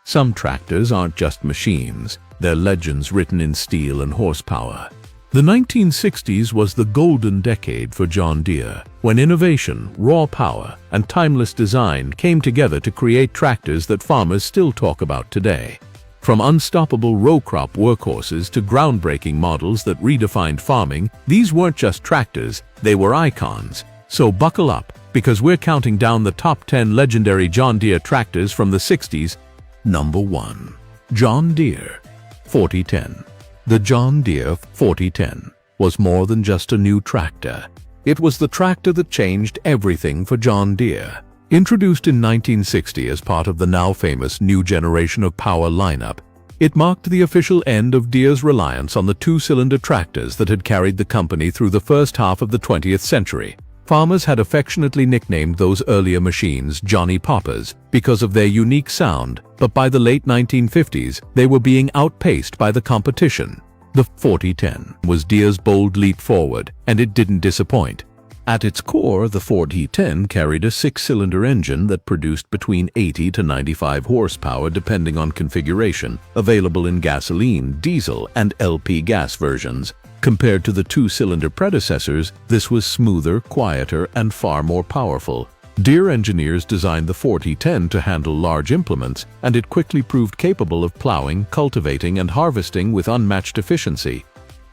Some tractors aren't just machines, they're legends written in steel and horsepower. The 1960s was the golden decade for John Deere, when innovation, raw power, and timeless design came together to create tractors that farmers still talk about today. From unstoppable row crop workhorses to groundbreaking models that redefined farming, these weren't just tractors, they were icons. So buckle up, because we're counting down the top 10 legendary John Deere tractors from the 60s. Number 1. John Deere 4010. The John Deere 4010 was more than just a new tractor. It was the tractor that changed everything for John Deere. Introduced in 1960 as part of the now famous new generation of power lineup, it marked the official end of Deere's reliance on the two-cylinder tractors that had carried the company through the first half of the 20th century. Farmers had affectionately nicknamed those earlier machines Johnny Poppers because of their unique sound, but by the late 1950s, they were being outpaced by the competition. The 4010 was Deere's bold leap forward, and it didn't disappoint. At its core, the 4010 carried a six-cylinder engine that produced between 80 to 95 horsepower depending on configuration, available in gasoline, diesel, and LP gas versions. Compared to the two-cylinder predecessors, this was smoother, quieter, and far more powerful. Deere engineers designed the 4010 to handle large implements, and it quickly proved capable of plowing, cultivating, and harvesting with unmatched efficiency.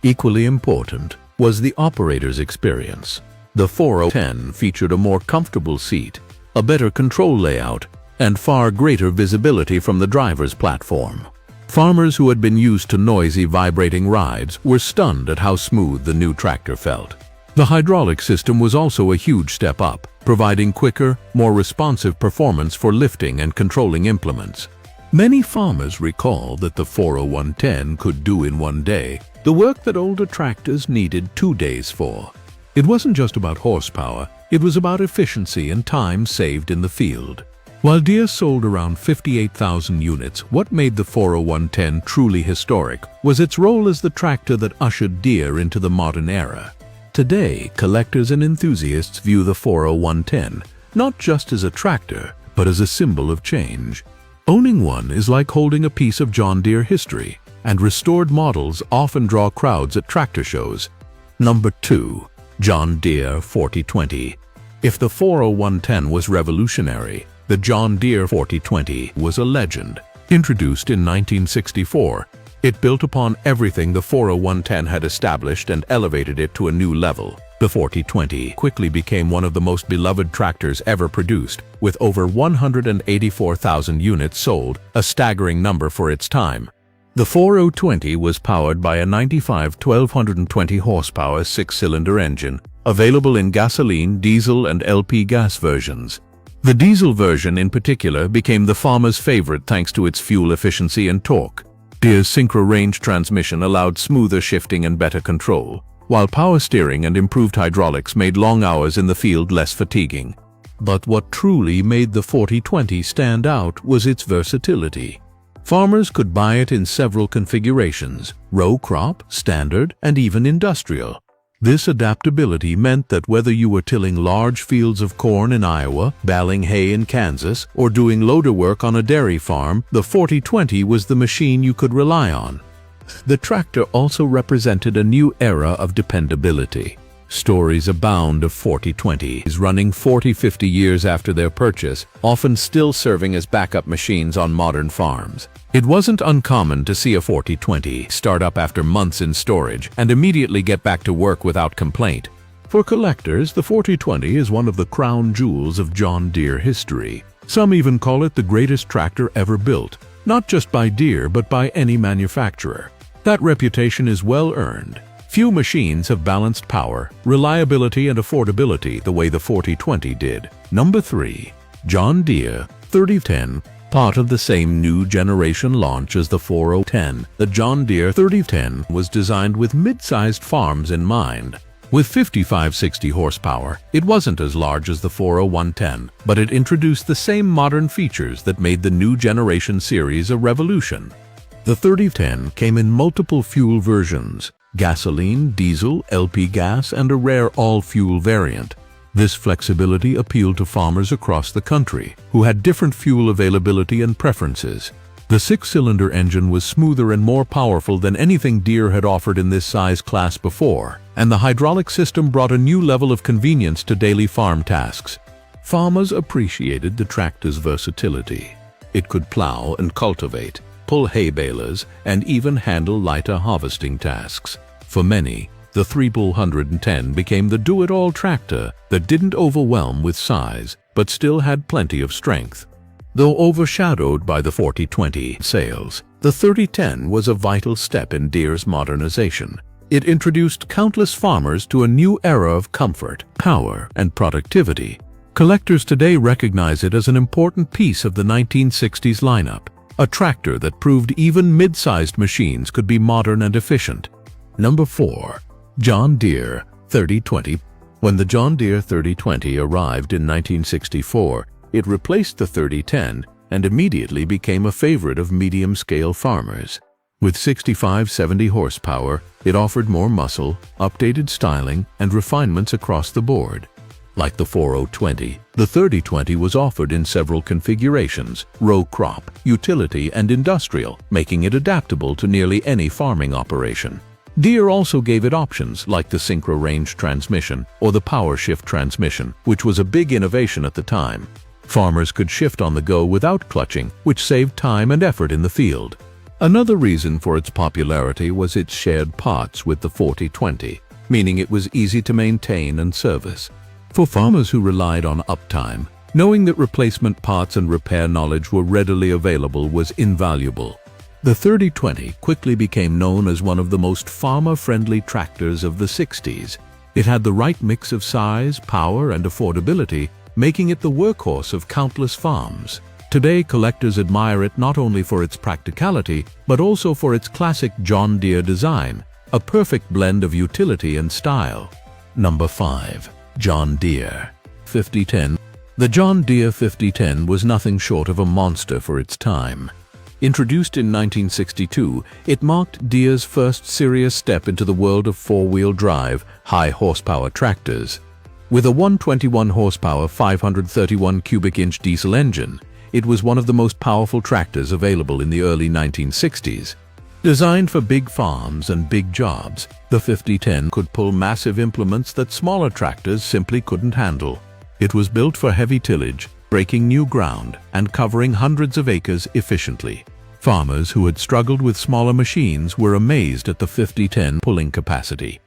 Equally important was the operator's experience. The 4010 featured a more comfortable seat, a better control layout, and far greater visibility from the driver's platform. Farmers who had been used to noisy, vibrating rides were stunned at how smooth the new tractor felt. The hydraulic system was also a huge step up, providing quicker, more responsive performance for lifting and controlling implements. Many farmers recall that the 4010 could do in one day the work that older tractors needed 2 days for. It wasn't just about horsepower, it was about efficiency and time saved in the field. While Deere sold around 58,000 units, what made the 4010 truly historic was its role as the tractor that ushered Deere into the modern era. Today, collectors and enthusiasts view the 4010 not just as a tractor, but as a symbol of change. Owning one is like holding a piece of John Deere history, and restored models often draw crowds at tractor shows. Number 2. John Deere 4020. If the 4010 was revolutionary, the John Deere 4020 was a legend. Introduced in 1964, it built upon everything the 4010 had established and elevated it to a new level. The 4020 quickly became one of the most beloved tractors ever produced, with over 184,000 units sold, a staggering number for its time. The 4020 was powered by a 95 1220 horsepower six-cylinder engine, available in gasoline, diesel, and LP gas versions. The diesel version in particular became the farmer's favorite thanks to its fuel efficiency and torque. Deere's synchro-range transmission allowed smoother shifting and better control, while power steering and improved hydraulics made long hours in the field less fatiguing. But what truly made the 4020 stand out was its versatility. Farmers could buy it in several configurations: row crop, standard, and even industrial. This adaptability meant that whether you were tilling large fields of corn in Iowa, baling hay in Kansas, or doing loader work on a dairy farm, the 4020 was the machine you could rely on. The tractor also represented a new era of dependability. Stories abound of 4020s running 40-50 years after their purchase, often still serving as backup machines on modern farms. It wasn't uncommon to see a 4020 start up after months in storage and immediately get back to work without complaint. For collectors, the 4020 is one of the crown jewels of John Deere history. Some even call it the greatest tractor ever built, not just by Deere but by any manufacturer. That reputation is well earned. Few machines have balanced power, reliability, and affordability the way the 4020 did. Number 3. John Deere 3010. Part of the same new generation launch as the 4010, the John Deere 3010 was designed with mid-sized farms in mind. With 55-60 horsepower, it wasn't as large as the 4010, but it introduced the same modern features that made the new generation series a revolution. The 3010 came in multiple fuel versions: gasoline, diesel, LP gas, and a rare all-fuel variant. This flexibility appealed to farmers across the country who had different fuel availability and preferences. The six-cylinder engine was smoother and more powerful than anything Deere had offered in this size class before, and the hydraulic system brought a new level of convenience to daily farm tasks. Farmers appreciated the tractor's versatility. It could plow and cultivate, pull hay balers, and even handle lighter harvesting tasks. For many, the 3-Bull 110 became the do-it-all tractor that didn't overwhelm with size, but still had plenty of strength. Though overshadowed by the 4020 sales, the 3010 was a vital step in Deere's modernization. It introduced countless farmers to a new era of comfort, power, and productivity. Collectors today recognize it as an important piece of the 1960s lineup, a tractor that proved even mid-sized machines could be modern and efficient. Number 4. John Deere 3020. When the John Deere 3020 arrived in 1964, it replaced the 3010 and immediately became a favorite of medium-scale farmers. With 65-70 horsepower, it offered more muscle, updated styling, and refinements across the board. Like the 4020, the 3020 was offered in several configurations: row crop, utility, and industrial, making it adaptable to nearly any farming operation. Deere also gave it options like the synchro-range transmission or the power shift transmission, which was a big innovation at the time. Farmers could shift on the go without clutching, which saved time and effort in the field. Another reason for its popularity was its shared parts with the 4020, meaning it was easy to maintain and service. For farmers who relied on uptime, knowing that replacement parts and repair knowledge were readily available was invaluable. The 3020 quickly became known as one of the most farmer-friendly tractors of the 60s. It had the right mix of size, power, and affordability, making it the workhorse of countless farms. Today, collectors admire it not only for its practicality, but also for its classic John Deere design, a perfect blend of utility and style. Number 5. John Deere 5010. The John Deere 5010 was nothing short of a monster for its time. Introduced in 1962, it marked Deere's first serious step into the world of four-wheel drive, high-horsepower tractors. With a 121 horsepower 531 cubic inch diesel engine, it was one of the most powerful tractors available in the early 1960s. Designed for big farms and big jobs, the 5010 could pull massive implements that smaller tractors simply couldn't handle. It was built for heavy tillage, breaking new ground, and covering hundreds of acres efficiently. Farmers who had struggled with smaller machines were amazed at the 5010 pulling capacity.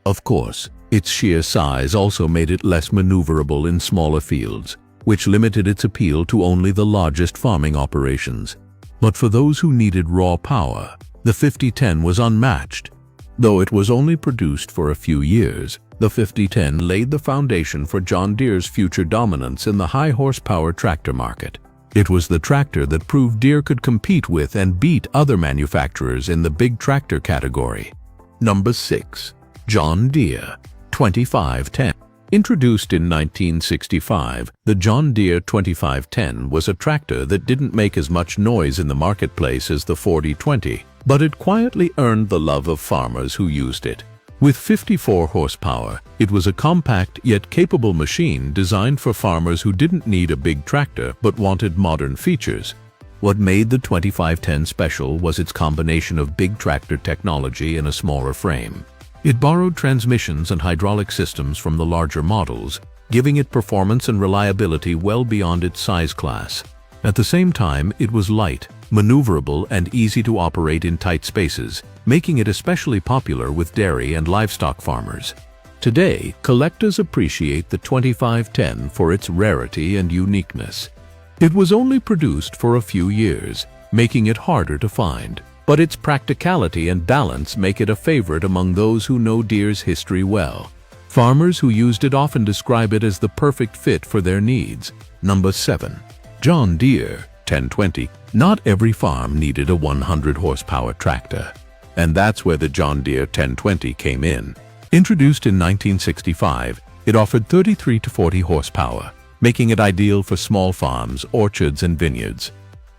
Of course, its sheer size also made it less maneuverable in smaller fields, which limited its appeal to only the largest farming operations. But for those who needed raw power, the 5010 was unmatched. Though it was only produced for a few years, the 5010 laid the foundation for John Deere's future dominance in the high-horsepower tractor market. It was the tractor that proved Deere could compete with and beat other manufacturers in the big tractor category. Number 6. John Deere 2510. Introduced in 1965, the John Deere 2510 was a tractor that didn't make as much noise in the marketplace as the 4020, but it quietly earned the love of farmers who used it. With 54 horsepower, it was a compact yet capable machine designed for farmers who didn't need a big tractor but wanted modern features. What made the 2510 special was its combination of big tractor technology in a smaller frame. It borrowed transmissions and hydraulic systems from the larger models, giving it performance and reliability well beyond its size class. At the same time, it was light, maneuverable, and easy to operate in tight spaces, making it especially popular with dairy and livestock farmers. Today, collectors appreciate the 2510 for its rarity and uniqueness. It was only produced for a few years, making it harder to find. But its practicality and balance make it a favorite among those who know Deere's history well. Farmers who used it often describe it as the perfect fit for their needs. Number 7. John Deere 1020. Not every farm needed a 100 horsepower tractor. And that's where the John Deere 1020 came in. Introduced in 1965, it offered 33 to 40 horsepower, making it ideal for small farms, orchards, and vineyards.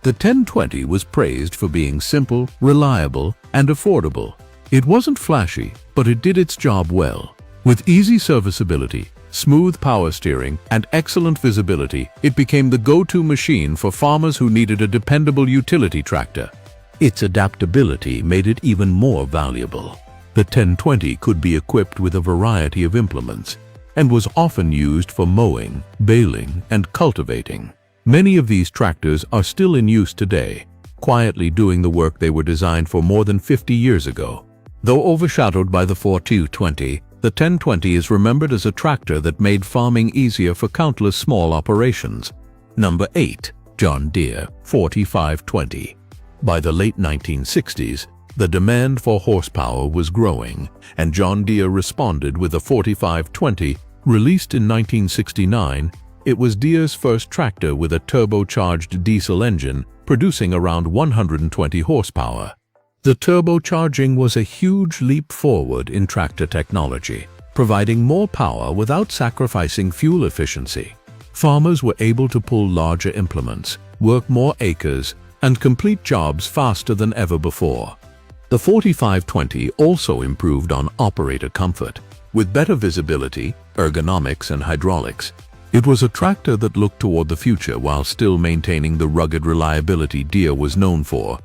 The 1020 was praised for being simple, reliable, and affordable. It wasn't flashy, but it did its job well. With easy serviceability, smooth power steering, and excellent visibility, it became the go-to machine for farmers who needed a dependable utility tractor. Its adaptability made it even more valuable. The 1020 could be equipped with a variety of implements and was often used for mowing, baling, and cultivating. Many of these tractors are still in use today, quietly doing the work they were designed for more than 50 years ago. Though overshadowed by the 4220, the 1020 is remembered as a tractor that made farming easier for countless small operations. Number 8. John Deere 4520. By the late 1960s, the demand for horsepower was growing, and John Deere responded with the 4520. Released in 1969, it was Deere's first tractor with a turbocharged diesel engine, producing around 120 horsepower. The turbocharging was a huge leap forward in tractor technology, providing more power without sacrificing fuel efficiency. Farmers were able to pull larger implements, work more acres, and complete jobs faster than ever before. The 4520 also improved on operator comfort. With better visibility, ergonomics, and hydraulics, it was a tractor that looked toward the future while still maintaining the rugged reliability Deere was known for.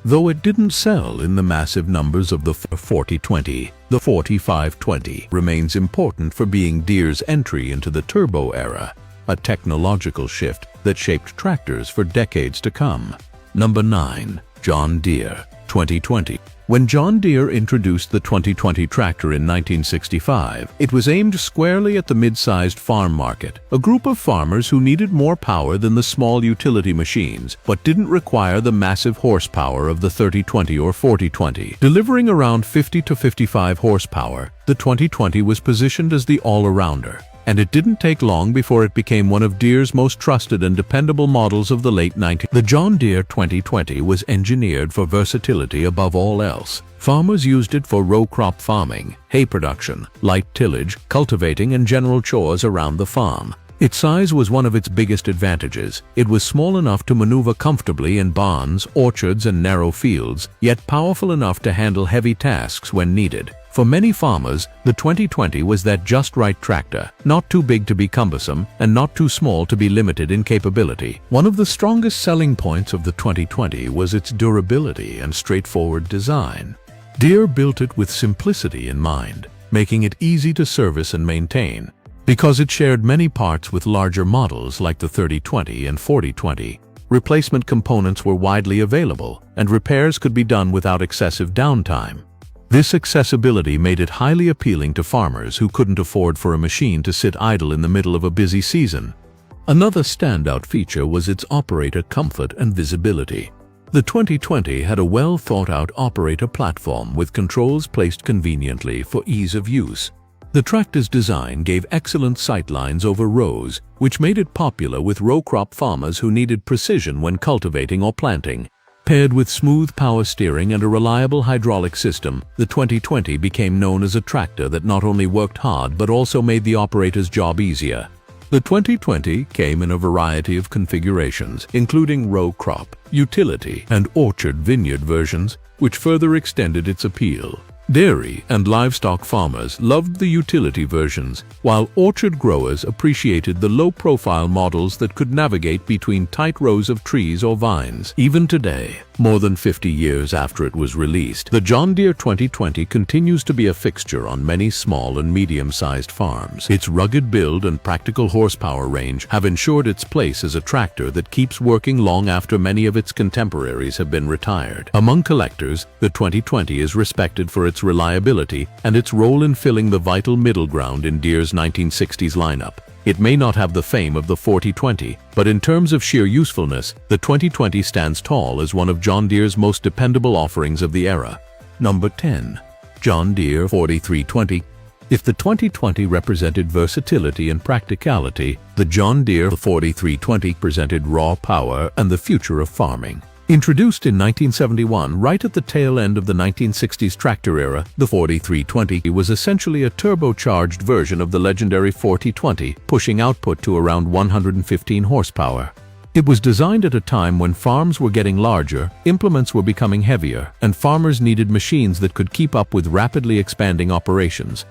Though it didn't sell in the massive numbers of the 4020, the 4520 remains important for being Deere's entry into the turbo era, a technological shift that shaped tractors for decades to come. Number 9. John Deere 2020. When John Deere introduced the 2020 tractor in 1965, it was aimed squarely at the mid-sized farm market, a group of farmers who needed more power than the small utility machines, but didn't require the massive horsepower of the 3020 or 4020. Delivering around 50 to 55 horsepower, the 2020 was positioned as the all-arounder, and it didn't take long before it became one of Deere's most trusted and dependable models of the late 19th. The John Deere 2020 was engineered for versatility above all else. Farmers used it for row crop farming, hay production, light tillage, cultivating, and general chores around the farm. Its size was one of its biggest advantages. It was small enough to maneuver comfortably in barns, orchards, and narrow fields, yet powerful enough to handle heavy tasks when needed. For many farmers, the 2020 was that just right tractor, not too big to be cumbersome and not too small to be limited in capability. One of the strongest selling points of the 2020 was its durability and straightforward design. Deere built it with simplicity in mind, making it easy to service and maintain. Because it shared many parts with larger models like the 3020 and 4020, replacement components were widely available, and repairs could be done without excessive downtime. This accessibility made it highly appealing to farmers who couldn't afford for a machine to sit idle in the middle of a busy season. Another standout feature was its operator comfort and visibility. The 2020 had a well-thought-out operator platform with controls placed conveniently for ease of use. The tractor's design gave excellent sight lines over rows, which made it popular with row crop farmers who needed precision when cultivating or planting. Paired with smooth power steering and a reliable hydraulic system, the 2020 became known as a tractor that not only worked hard but also made the operator's job easier. The 2020 came in a variety of configurations, including row crop, utility, and orchard vineyard versions, which further extended its appeal. Dairy and livestock farmers loved the utility versions, while orchard growers appreciated the low-profile models that could navigate between tight rows of trees or vines. Even today, more than 50 years after it was released, the John Deere 2020 continues to be a fixture on many small and medium-sized farms. Its rugged build and practical horsepower range have ensured its place as a tractor that keeps working long after many of its contemporaries have been retired. Among collectors, the 2020 is respected for its reliability and its role in filling the vital middle ground in Deere's 1960s lineup. It may not have the fame of the 4020, but in terms of sheer usefulness, the 2020 stands tall as one of John Deere's most dependable offerings of the era. Number 10. John Deere 4320. If the 2020 represented versatility and practicality, the John Deere 4320 presented raw power and the future of farming. Introduced in 1971, right at the tail end of the 1960s tractor era, the 4320 was essentially a turbocharged version of the legendary 4020, pushing output to around 115 horsepower. It was designed at a time when farms were getting larger, implements were becoming heavier, and farmers needed machines that could keep up with rapidly expanding operations.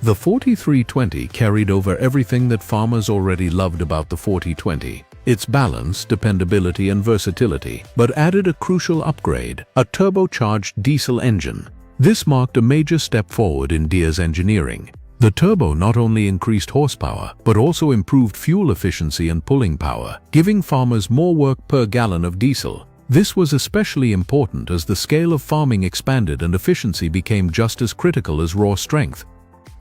The 4320 carried over everything that farmers already loved about the 4020. Its balance, dependability, and versatility, but added a crucial upgrade, a turbocharged diesel engine. This marked a major step forward in Deere's engineering. The turbo not only increased horsepower, but also improved fuel efficiency and pulling power, giving farmers more work per gallon of diesel. This was especially important as the scale of farming expanded and efficiency became just as critical as raw strength.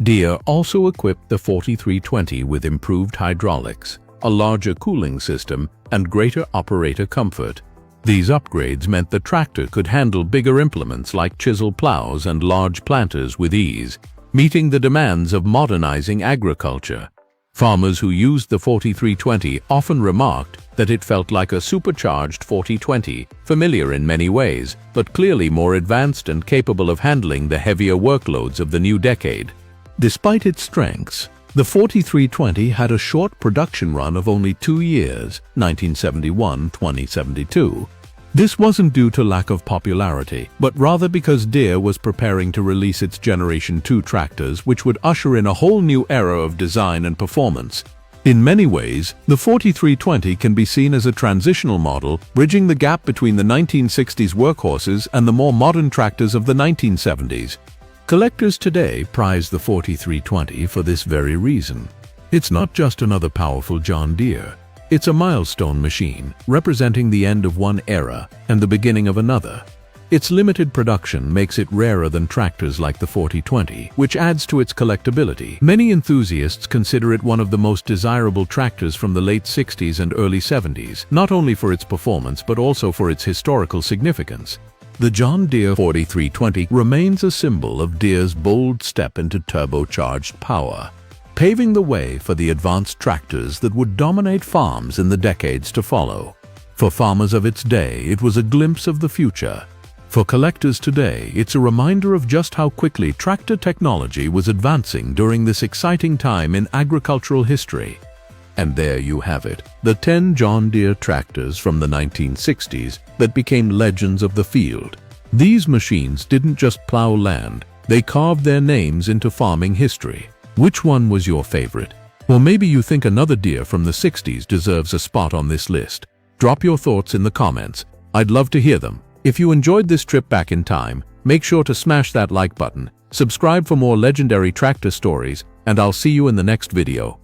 Deere also equipped the 4320 with improved hydraulics, a larger cooling system, and greater operator comfort. These upgrades meant the tractor could handle bigger implements like chisel plows and large planters with ease, meeting the demands of modernizing agriculture. Farmers who used the 4320 often remarked that it felt like a supercharged 4020, familiar in many ways, but clearly more advanced and capable of handling the heavier workloads of the new decade. Despite its strengths, the 4320 had a short production run of only 2 years, 1971-2072. This wasn't due to lack of popularity, but rather because Deere was preparing to release its Generation 2 tractors, which would usher in a whole new era of design and performance. In many ways, the 4320 can be seen as a transitional model, bridging the gap between the 1960s workhorses and the more modern tractors of the 1970s. Collectors today prize the 4320 for this very reason. It's not just another powerful John Deere. It's a milestone machine, representing the end of one era and the beginning of another. Its limited production makes it rarer than tractors like the 4020, which adds to its collectability. Many enthusiasts consider it one of the most desirable tractors from the late 60s and early 70s, not only for its performance but also for its historical significance. The John Deere 4320 remains a symbol of Deere's bold step into turbocharged power, paving the way for the advanced tractors that would dominate farms in the decades to follow. For farmers of its day, it was a glimpse of the future. For collectors today, it's a reminder of just how quickly tractor technology was advancing during this exciting time in agricultural history. And there you have it, the 10 John Deere tractors from the 1960s that became legends of the field. These machines didn't just plow land, they carved their names into farming history. Which one was your favorite? Or maybe you think another Deere from the 60s deserves a spot on this list. Drop your thoughts in the comments. I'd love to hear them. If you enjoyed this trip back in time, make sure to smash that like button, subscribe for more legendary tractor stories, and I'll see you in the next video.